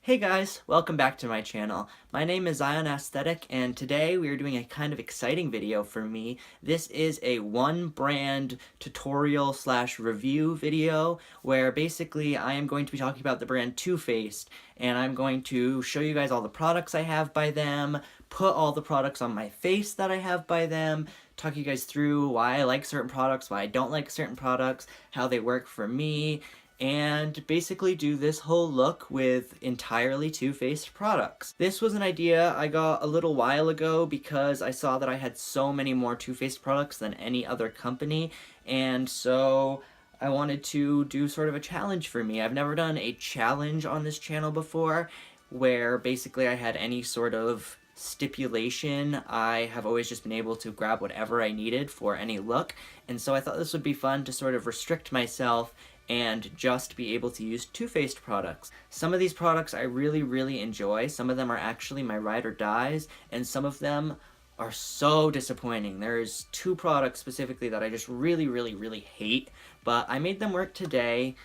Hey guys, welcome back to my channel. My name is Zion Aesthetic, and today we are doing a kind of exciting video for me. This is a one brand tutorial slash review video where basically I am going to be talking about the brand Too Faced, and I'm going to show you guys all the products I have by them, put all the products on my face that I have by them, talk you guys through why I like certain products, why I don't like certain products, how they work for me, and basically do this whole look with entirely Too Faced products. This was an idea I got a little while ago because I saw that I had so many more Too Faced products than any other company, and so I wanted to do sort of a challenge for me. I've never done a challenge on this channel before where basically I had any sort of stipulation. I have always just been able to grab whatever I needed for any look, and so I thought this would be fun to sort of restrict myself and just be able to use Too Faced products. Some of these products I really enjoy. Some of them are actually my ride or dies, and some of them are so disappointing. There's two products specifically that I just really hate, but I made them work today.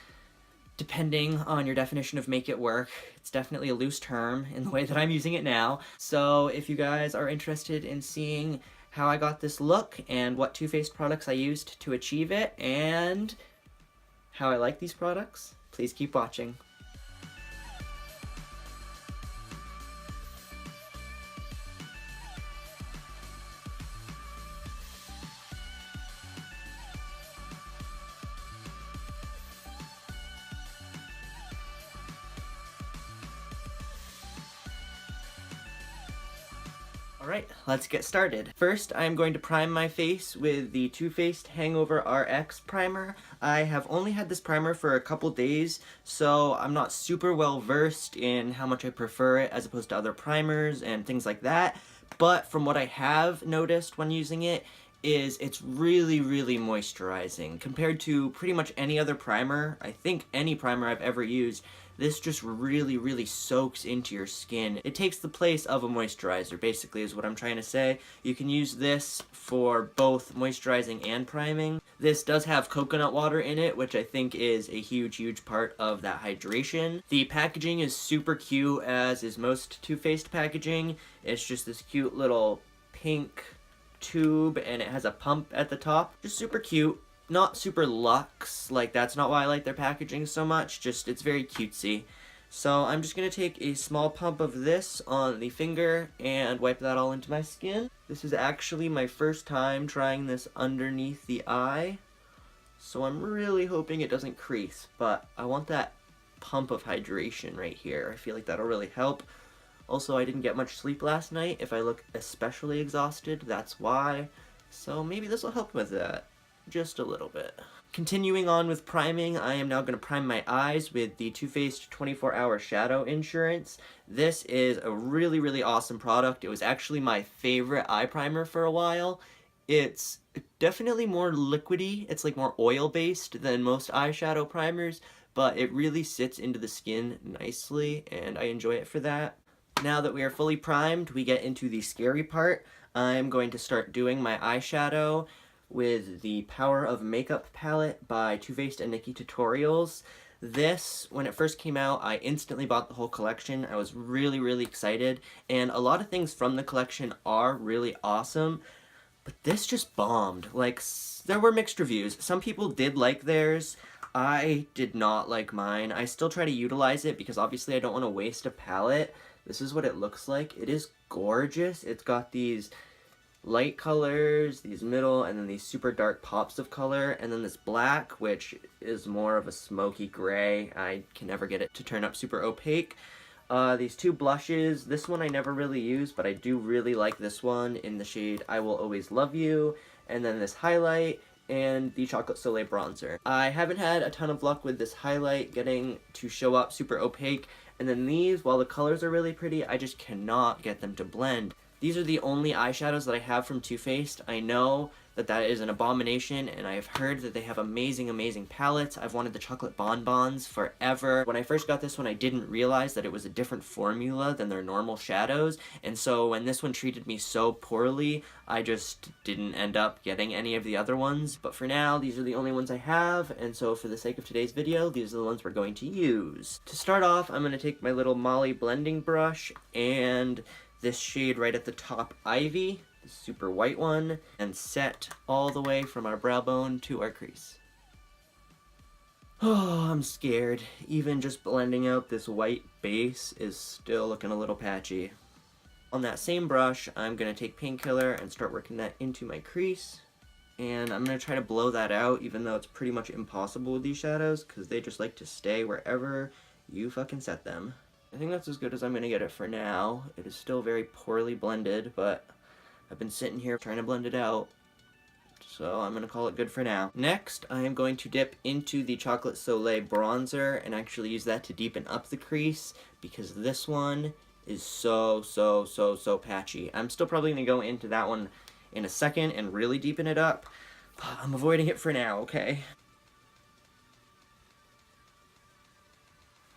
Depending on your definition of make it work, it's definitely a loose term in the way that I'm using it now. So if you guys are interested in seeing how I got this look and what Too Faced products I used to achieve it, and how I like these products, please keep watching. Alright, let's get started. First, I'm going to prime my face with the Too Faced Hangover RX primer. I have only had this primer for a couple days, so I'm not super well versed in how much I prefer it as opposed to other primers and things like that. But from what I have noticed when using it, is it's really moisturizing. Compared to pretty much any other primer, I think any primer I've ever used, this just really soaks into your skin. It takes the place of a moisturizer, basically, is what I'm trying to say. You can use this for both moisturizing and priming. This does have coconut water in it, which I think is a huge part of that hydration. The packaging is super cute, as is most Too Faced packaging. It's just this cute little pink tube, and it has a pump at the top. Just super cute. Not super luxe, like that's not why I like their packaging so much, just it's very cutesy. So I'm just going to take a small pump of this on the finger and wipe that all into my skin. This is actually my first time trying this underneath the eye, so I'm really hoping it doesn't crease, but I want that pump of hydration right here. I feel like that'll really help. Also, I didn't get much sleep last night. If I look especially exhausted, that's why. So maybe this will help with that. Just a little bit. Continuing on with priming, I am now going to prime my eyes with the Too Faced 24-Hour Shadow Insurance. This is a really awesome product. It was actually my favorite eye primer for a while. It's definitely more liquidy. It's like more oil-based than most eyeshadow primers, but it really sits into the skin nicely, and I enjoy it for that. Now that we are fully primed, we get into the scary part. I'm going to start doing my eyeshadow with the Power of Makeup palette by Too Faced and Nikki Tutorials. This, when it first came out, I instantly bought the whole collection. I was really excited, and a lot of things from the collection are really awesome, but this just bombed. Like, there were mixed reviews. Some people did like theirs. I did not like mine. I still try to utilize it because obviously I don't want to waste a palette. This is what it looks like. It is gorgeous. It's got these light colors, these middle, and then these super dark pops of color, and then this black, which is more of a smoky gray. I can never get it to turn up super opaque. These two blushes, this one I never really use, but I do really like this one in the shade I Will Always Love You, and then this highlight, and the Chocolate Soleil bronzer. I haven't had a ton of luck with this highlight getting to show up super opaque, and then these, while the colors are really pretty, I just cannot get them to blend. These are the only eyeshadows that I have from Too Faced. I know that is an abomination, and I've heard that they have amazing, amazing palettes. I've wanted the chocolate bonbons forever. When I first got this one, I didn't realize that it was a different formula than their normal shadows, and so when this one treated me so poorly, I just didn't end up getting any of the other ones. But for now, these are the only ones I have, and so for the sake of today's video, these are the ones we're going to use. To start off, I'm going to take my little Molly blending brush and this shade right at the top, Ivy, the super white one, and set all the way from our brow bone to our crease. Oh, I'm scared. Even just blending out this white base is still looking a little patchy. On that same brush, I'm going to take Painkiller and start working that into my crease. And I'm going to try to blow that out, even though it's pretty much impossible with these shadows, because they just like to stay wherever you fucking set them. I think that's as good as I'm going to get it for now. It is still very poorly blended, but I've been sitting here trying to blend it out, so I'm going to call it good for now. Next, I am going to dip into the Chocolate Soleil bronzer and actually use that to deepen up the crease, because this one is so patchy. I'm still probably going to go into that one in a second and really deepen it up. I'm avoiding it for now, okay?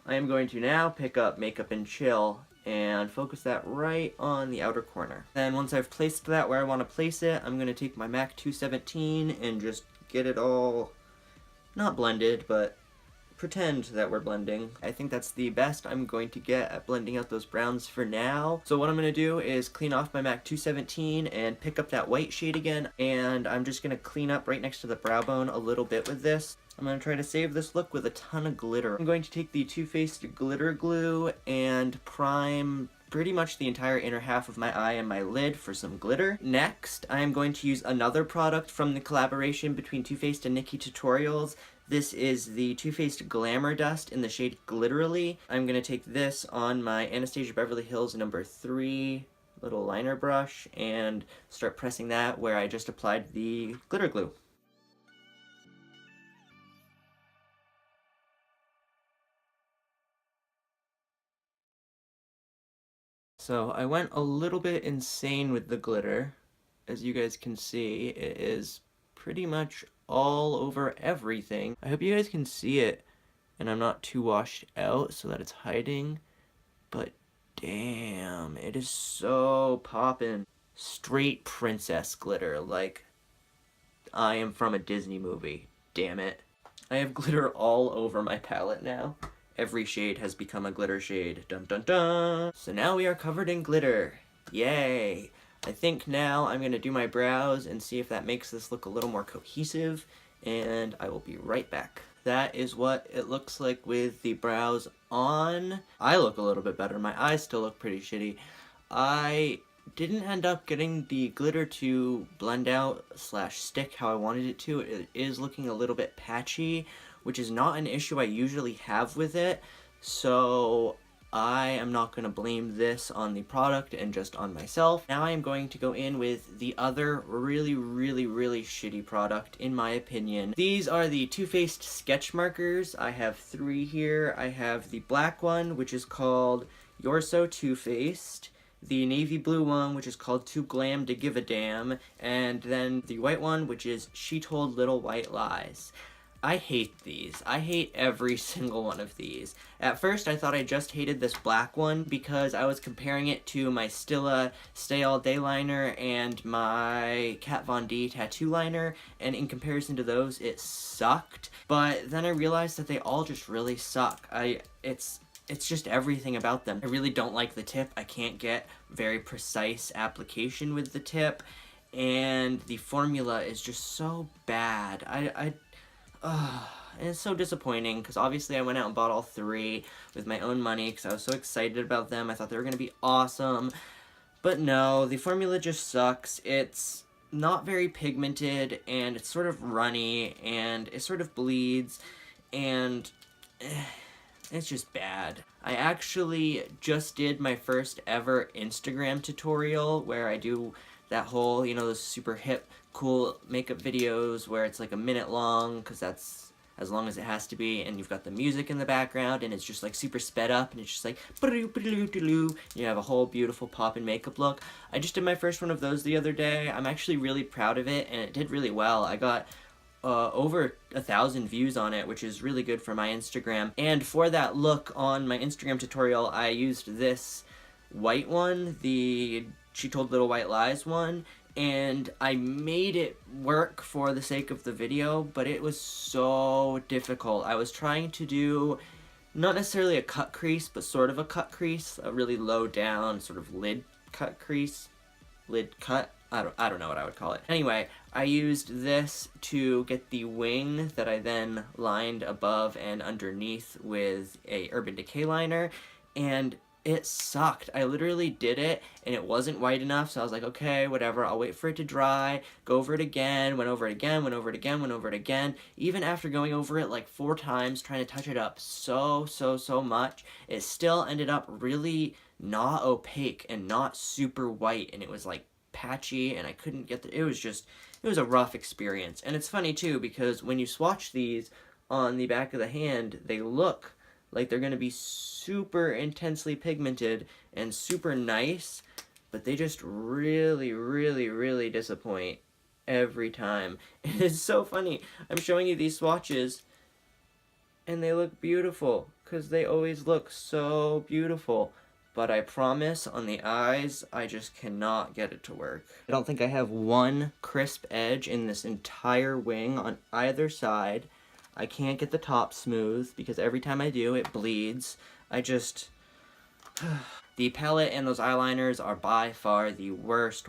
I am going to now pick up Makeup and Chill and focus that right on the outer corner. Then once I've placed that where I want to place it, I'm going to take my MAC 217 and just get it all, not blended, but pretend that we're blending. I think that's the best I'm going to get at blending out those browns for now. So what I'm going to do is clean off my MAC 217 and pick up that white shade again, and I'm just going to clean up right next to the brow bone a little bit with this. I'm going to try to save this look with a ton of glitter. I'm going to take the Too Faced glitter glue and prime pretty much the entire inner half of my eye and my lid for some glitter. Next, I am going to use another product from the collaboration between Too Faced and Nikkie Tutorials. This is the Too Faced Glamour Dust in the shade Glitterly. I'm going to take this on my Anastasia Beverly Hills number 3 little liner brush and start pressing that where I just applied the glitter glue. So I went a little bit insane with the glitter. As you guys can see, it is pretty much all over everything. I hope you guys can see it and I'm not too washed out so that it's hiding, but damn, it is so poppin'. Straight princess glitter, like I am from a Disney movie, damn it. I have glitter all over my palette now. Every shade has become a glitter shade. Dun dun dun! So now we are covered in glitter. Yay! I think now I'm going to do my brows and see if that makes this look a little more cohesive, and I will be right back. That is what it looks like with the brows on. I look a little bit better. My eyes still look pretty shitty. I didn't end up getting the glitter to blend out / stick how I wanted it to. It is looking a little bit patchy, which is not an issue I usually have with it, so I am not going to blame this on the product and just on myself. Now I am going to go in with the other really shitty product, in my opinion. These are the Too Faced sketch markers. I have 3 here. I have the black one, which is called You're So Too Faced, the navy blue one, which is called Too Glam to Give a Damn, and then the white one, which is She Told Little White Lies. I hate these. I hate every single one of these. At first, I thought I just hated this black one because I was comparing it to my Stila Stay All Day liner and my Kat Von D tattoo liner, and in comparison to those, it sucked. But then I realized that they all just really suck. It's just everything about them. I really don't like the tip. I can't get very precise application with the tip, and the formula is just so bad. And it's so disappointing because obviously I went out and bought all 3 with my own money because I was so excited about them. I thought they were going to be awesome. But no, the formula just sucks. It's not very pigmented, and it's sort of runny, and it sort of bleeds, and it's just bad. I actually just did my first ever Instagram tutorial where I do that whole, you know, those super hip, cool makeup videos where it's like a minute long, because that's as long as it has to be, and you've got the music in the background, and it's just like super sped up, and it's just like you have a whole beautiful pop and makeup look. I just did my first one of those the other day. I'm actually really proud of it, and it did really well. I got over 1,000 views on it, which is really good for my Instagram. And for that look on my Instagram tutorial, I used this white one, the She Told Little White Lies one, and I made it work for the sake of the video, but it was so difficult. I was trying to do not necessarily a cut crease, but sort of a cut crease, a really low down sort of lid cut crease, lid cut. I don't know what I would call it. Anyway, I used this to get the wing that I then lined above and underneath with a Urban Decay liner, and it sucked. I literally did it, and it wasn't white enough, so I was like, okay, whatever, I'll wait for it to dry, go over it again, went over it again, went over it again, went over it again. Even after going over it like 4 times, trying to touch it up so much, it still ended up really not opaque and not super white, and it was like patchy, and I couldn't get it was a rough experience. And it's funny too, because when you swatch these on the back of the hand, they look like they're going to be super intensely pigmented and super nice, but they just really disappoint every time. And it's so funny. I'm showing you these swatches, and they look beautiful, because they always look so beautiful. But I promise, on the eyes, I just cannot get it to work. I don't think I have one crisp edge in this entire wing on either side. I can't get the top smooth, because every time I do, it bleeds. The palette and those eyeliners are by far the worst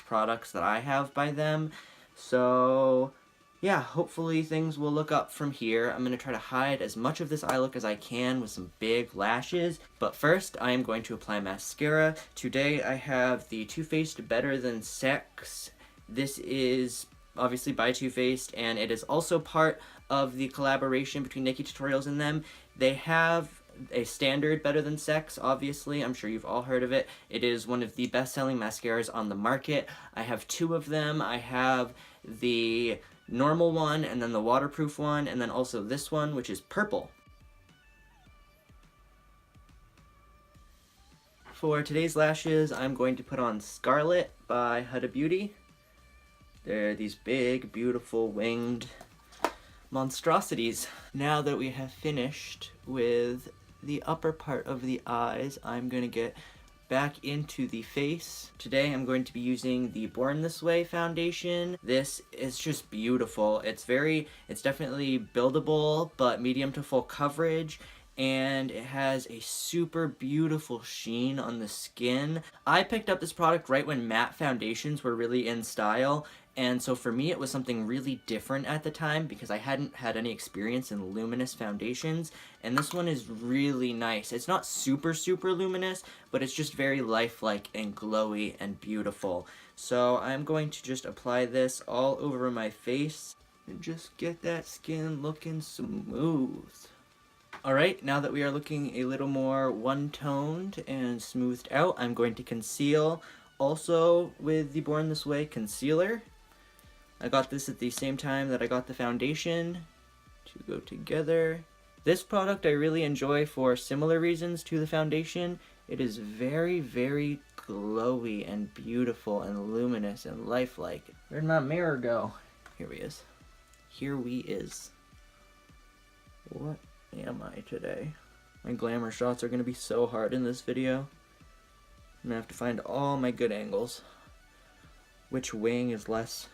products that I have by them. So yeah, hopefully things will look up from here. I'm going to try to hide as much of this eye look as I can with some big lashes. But first, I am going to apply mascara. Today I have the Too Faced Better Than Sex. This is obviously by Too Faced, and it is also part of the collaboration between NikkieTutorials and them. They have a standard Better Than Sex, obviously. I'm sure you've all heard of it. It is one of the best-selling mascaras on the market. I have 2 of them. I have the normal one, and then the waterproof one, and then also this one, which is purple. For today's lashes, I'm going to put on Scarlet by Huda Beauty. They're these big, beautiful, winged monstrosities. Now that we have finished with the upper part of the eyes, I'm going to get back into the face. Today I'm going to be using the Born This Way foundation. This is just beautiful. It's definitely buildable, but medium to full coverage, and it has a super beautiful sheen on the skin. I picked up this product right when matte foundations were really in style, and so for me it was something really different at the time, because I hadn't had any experience in luminous foundations, and this one is really nice. It's not super luminous, but it's just very lifelike and glowy and beautiful. So I'm going to just apply this all over my face and just get that skin looking smooth. Alright, now that we are looking a little more one-toned and smoothed out, I'm going to conceal also with the Born This Way concealer. I got this at the same time that I got the foundation to go together. This product I really enjoy for similar reasons to the foundation. It is very glowy and beautiful and luminous and lifelike. Where'd my mirror go? Here he is. Here we is. What am I today? My glamour shots are going to be so hard in this video. I'm going to have to find all my good angles. Which wing is less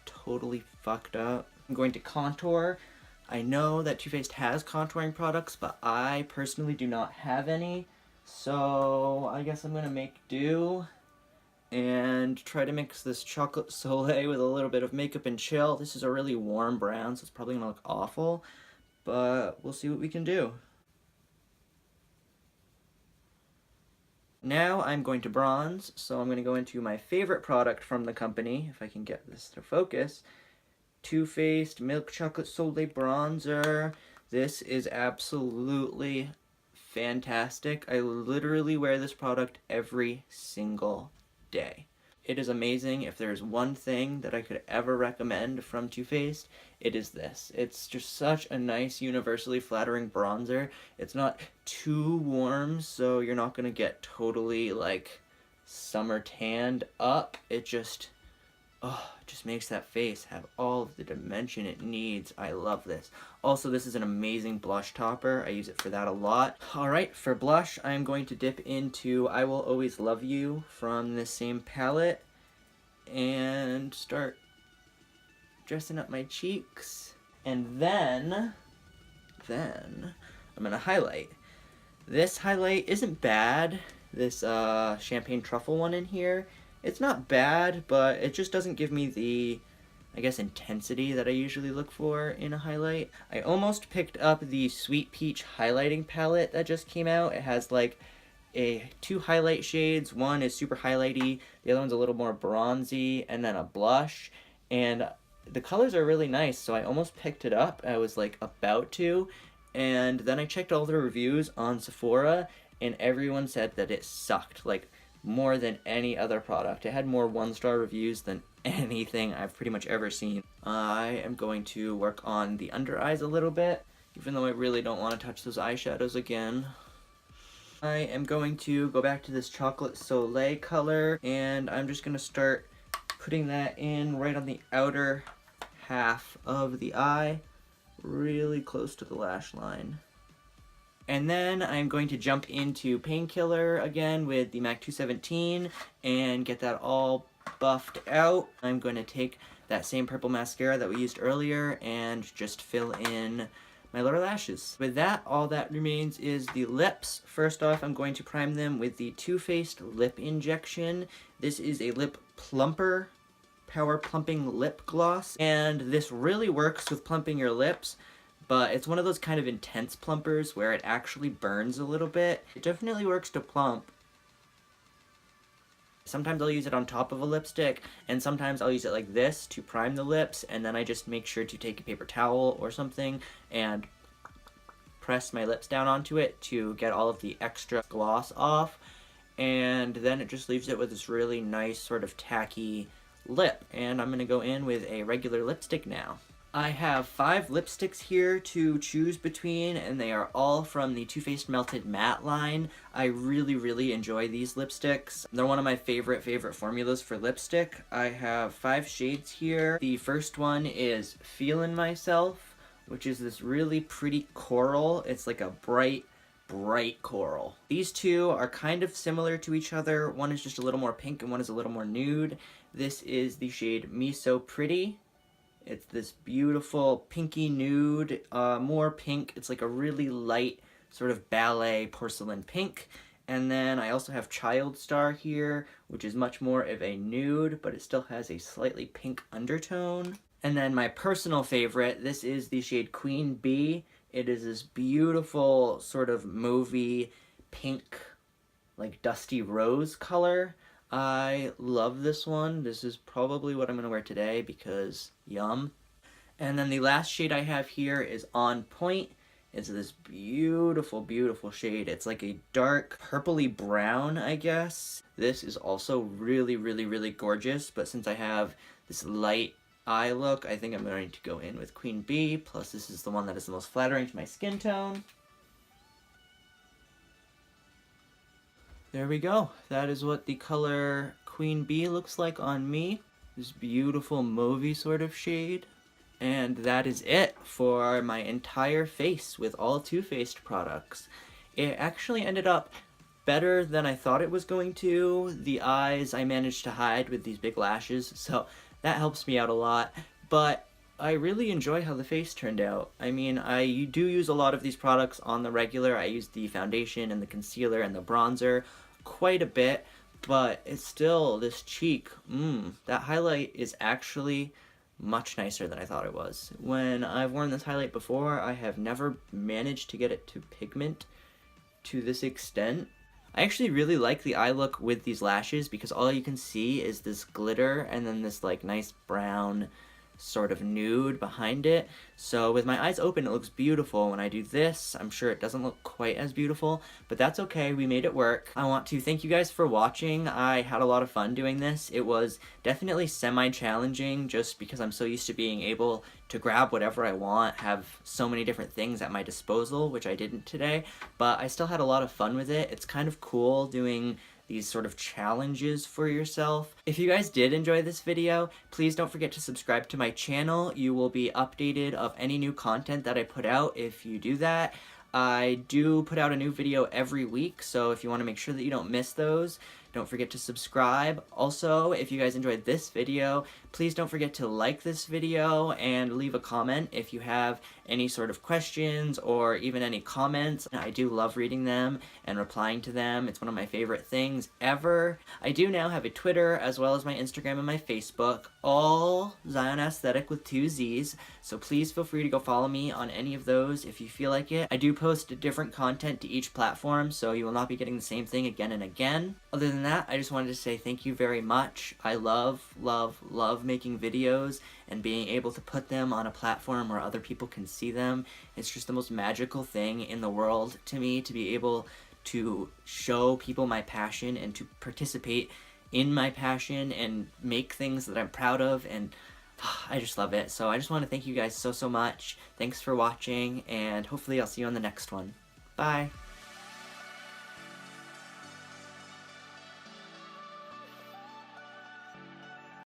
totally fucked up? I'm going to contour. I know that Too Faced has contouring products, but I personally do not have any. So I guess I'm going to make do and try to mix this chocolate soleil with a little bit of Makeup and Chill. This is a really warm brown, so it's probably going to look awful, but we'll see what we can do. Now I'm going to bronze, so I'm going to go into my favorite product from the company, if I can get this to focus. Too Faced Milk Chocolate Soleil Bronzer. This is absolutely fantastic. I literally wear this product every single day. It is amazing. If there's one thing that I could ever recommend from Too Faced, it is this. It's just such a nice, universally flattering bronzer. It's not too warm, so you're not gonna get totally, like, summer tanned up. It just, oh, it just makes that face have all of the dimension it needs. I love this. Also, this is an amazing blush topper. I use it for that a lot. Alright, for blush, I'm going to dip into I Will Always Love You from this same palette and start dressing up my cheeks. And then I'm gonna highlight. This highlight isn't bad. This champagne truffle one in here. It's not bad, but it just doesn't give me the, I guess, intensity that I usually look for in a highlight. I almost picked up the Sweet Peach highlighting palette that just came out. It has like two highlight shades. One is super highlighty, the other one's a little more bronzy, and then a blush. And the colors are really nice, so I almost picked it up. I was like about to, and then I checked all the reviews on Sephora, and everyone said that it sucked. Like, more than any other product. It had more 1-star reviews than anything I've pretty much ever seen. I am going to work on the under eyes a little bit, even though I really don't want to touch those eyeshadows again. I am going to go back to this Chocolate Soleil color, and I'm just going to start putting that in right on the outer half of the eye, really close to the lash line. And then I'm going to jump into Painkiller again with the MAC 217 and get that all buffed out. I'm going to take that same purple mascara that we used earlier and just fill in my lower lashes. With that, all that remains is the lips. First off, I'm going to prime them with the Too Faced Lip Injection. This is a lip plumper, power plumping lip gloss, and this really works with plumping your lips. But it's one of those kind of intense plumpers where it actually burns a little bit. It definitely works to plump. Sometimes I'll use it on top of a lipstick, and sometimes I'll use it like this to prime the lips, and then I just make sure to take a paper towel or something and press my lips down onto it to get all of the extra gloss off. And then it just leaves it with this really nice sort of tacky lip. And I'm going to go in with a regular lipstick now. I have 5 lipsticks here to choose between, and they are all from the Too Faced Melted Matte line. I really enjoy these lipsticks. They're one of my favorite formulas for lipstick. I have 5 shades here. The first one is Feelin' Myself, which is this really pretty coral. It's like a bright coral. These two are kind of similar to each other. One is just a little more pink and one is a little more nude. This is the shade Me So Pretty. It's this beautiful pinky nude, more pink. It's like a really light sort of ballet porcelain pink. And then I also have Child Star here, which is much more of a nude, but it still has a slightly pink undertone. And then my personal favorite, this is the shade Queen Bee. It is this beautiful sort of mauvey pink, like dusty rose color. I love this one. This is probably what I'm going to wear today because yum. And then the last shade I have here is On Point. It's this beautiful shade. It's like a dark purpley brown, I guess. This is also really gorgeous, but since I have this light eye look, I think I'm going to go in with Queen Bee, plus this is the one that is the most flattering to my skin tone. There we go. That is what the color Queen Bee looks like on me. This beautiful mauvey sort of shade. And that is it for my entire face with all Too Faced products. It actually ended up better than I thought it was going to. The eyes I managed to hide with these big lashes, so that helps me out a lot. But I really enjoy how the face turned out. I mean, I do use a lot of these products on the regular. I use the foundation and the concealer and the bronzer quite a bit, but it's still this cheek. That highlight is actually much nicer than I thought it was. When I've worn this highlight before, I have never managed to get it to pigment to this extent. I actually really like the eye look with these lashes because all you can see is this glitter and then this like nice brown sort of nude behind it. So with my eyes open, it looks beautiful. When I do this, I'm sure it doesn't look quite as beautiful, but that's okay. We made it work. I want to thank you guys for watching. I had a lot of fun doing this. It was definitely semi-challenging just because I'm so used to being able to grab whatever I want, have so many different things at my disposal, which I didn't today, but I still had a lot of fun with it. It's kind of cool doing these sort of challenges for yourself. If you guys did enjoy this video, please don't forget to subscribe to my channel. You will be updated of any new content that I put out if you do that. I do put out a new video every week, so if you want to make sure that you don't miss those, don't forget to subscribe. Also, if you guys enjoyed this video, please don't forget to like this video and leave a comment if you have any sort of questions or even any comments. I do love reading them and replying to them. It's one of my favorite things ever. I do now have a Twitter as well as my Instagram and my Facebook, all Zion Aesthetic with 2 Z's, so please feel free to go follow me on any of those if you feel like it. I do post different content to each platform, so you will not be getting the same thing again and again. Other than that, I just wanted to say thank you very much. I love, love, love making videos and being able to put them on a platform where other people can see them. It's just the most magical thing in the world to me to be able to show people my passion and to participate in my passion and make things that I'm proud of, and I just love it. So I just want to thank you guys so much. Thanks for watching, and hopefully I'll see you on the next one. Bye!